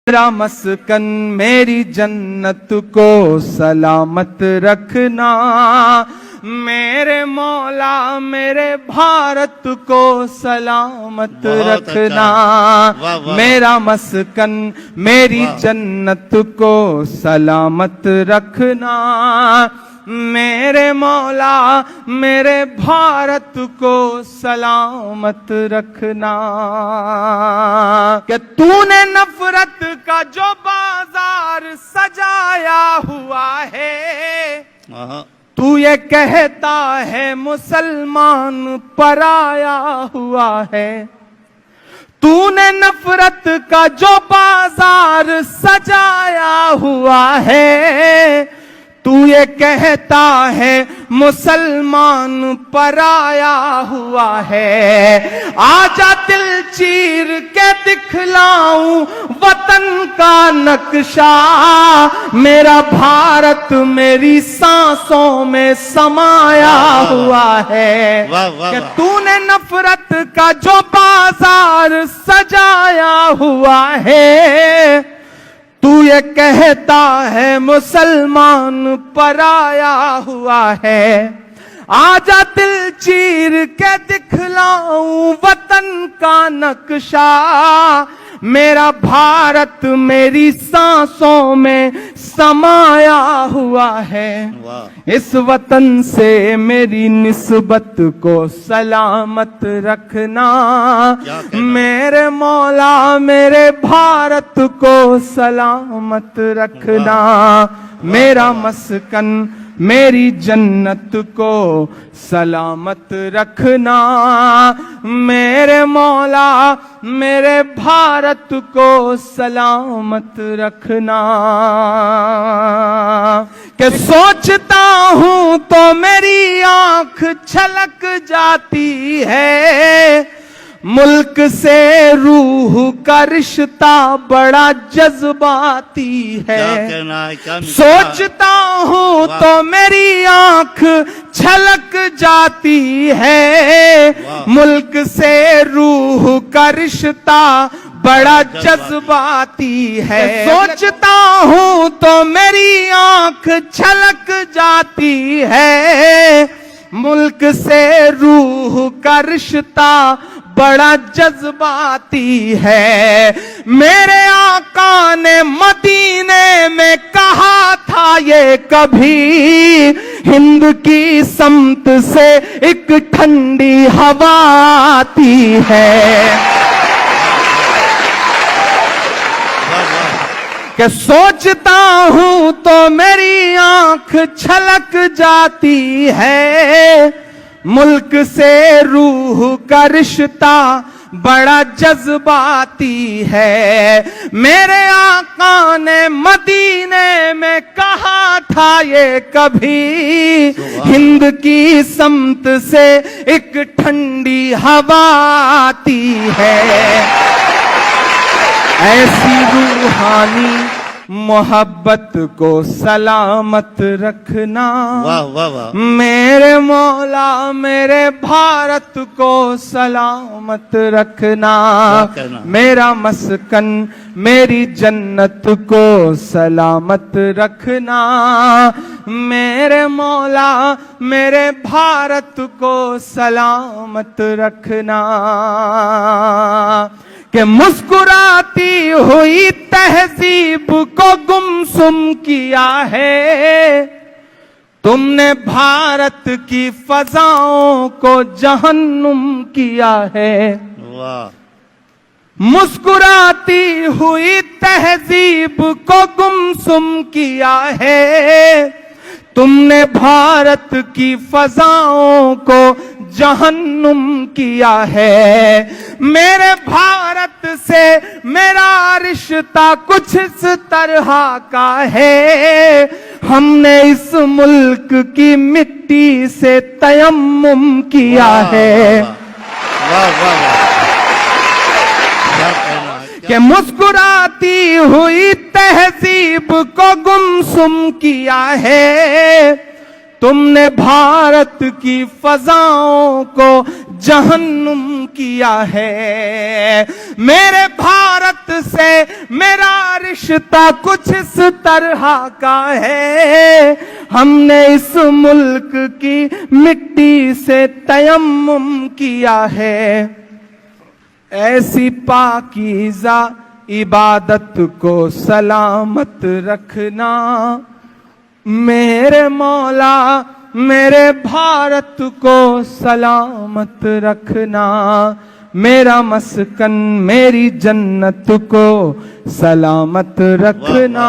मेरा मस्कन मेरी जन्नत को सलामत रखना, मेरे मौला मेरे भारत को सलामत रखना। मेरा मस्कन मेरी जन्नत को सलामत रखना, मेरे मौला मेरे भारत को सलामत रखना। कि तूने नफरत का जो बाजार सजाया हुआ है, तू ये कहता है मुसलमान पराया हुआ है। तूने नफरत का जो बाजार सजाया हुआ है, तू ये कहता है मुसलमान पराया हुआ है। आजा दिल चीर के दिखलाऊं वतन का नक्शा, मेरा भारत मेरी सांसों में समाया हुआ है। कि तूने नफरत का जो बाजार सजाया हुआ है, तू ये कहता है मुसलमान पराया हुआ है। आजा दिल चीर के दिखलाऊं वतन का नक्शा, मेरा भारत मेरी सांसों में समाया हुआ है। इस वतन से मेरी निस्बत को सलामत रखना, मेरे मौला मेरे भारत को सलामत रखना। मेरा मस्कन मेरी जन्नत को सलामत रखना, मेरे मौला मेरे भारत को सलामत रखना। कि सोचता हूं तो मेरी आंख छलक जाती है, मुल्क से रूह का रिश्ता बड़ा जज्बाती है। सोचता हूं तो मेरी आंख छलक जाती है, मुल्क से रूह का रिश्ता बड़ा जज्बाती है। सोचता हूं तो मेरी आंख छलक जाती है, मुल्क से रूह का रिश्ता बड़ा जज्बाती है। मेरे आका ने मदीने में कहा था ये कभी, हिंद की समत से एक ठंडी हवा आती है। कि सोचता हूं तो मेरी आंख छलक जाती है, मुल्क से रूह का रिश्ता बड़ा जज्बाती है। मेरे आका ने मदीने में कहा था ये कभी, हिंद की समत से एक ठंडी हवा आती है। ऐसी रूहानी मोहब्बत को सलामत रखना, वाह वाह वाह। मेरे मौला मेरे भारत को सलामत रखना। मेरा मस्कन मेरी जन्नत को सलामत रखना, मेरे मौला मेरे भारत को सलामत रखना। कि मुस्कुराती हुई तहजीब को गुमसुम किया है, तुमने भारत की फजाओं को जहन्नुम किया है। वाह। मुस्कुराती हुई तहजीब को गुमसुम किया है, तुमने भारत की फजाओं को जहन्नुम किया है। मेरे भारत से मेरा रिश्ता कुछ इस तरह का है, हमने इस मुल्क की मिट्टी से तयम्मुम किया है। वाह वाह वाह। कि मुस्कुराती हुई तहजीब को गुमसुम किया है, तुमने भारत की फजाओं को जहन्नुम किया है। मेरे भारत से मेरा रिश्ता कुछ इस तरह का है, हमने इस मुल्क की मिट्टी से तयम्मुम किया है। ऐसी पाकीज़ा इबादत को सलामत रखना मेरे मौला, मेरे भारत को सलामत रखना, मेरा मस्कन मेरी जन्नत को सलामत रखना।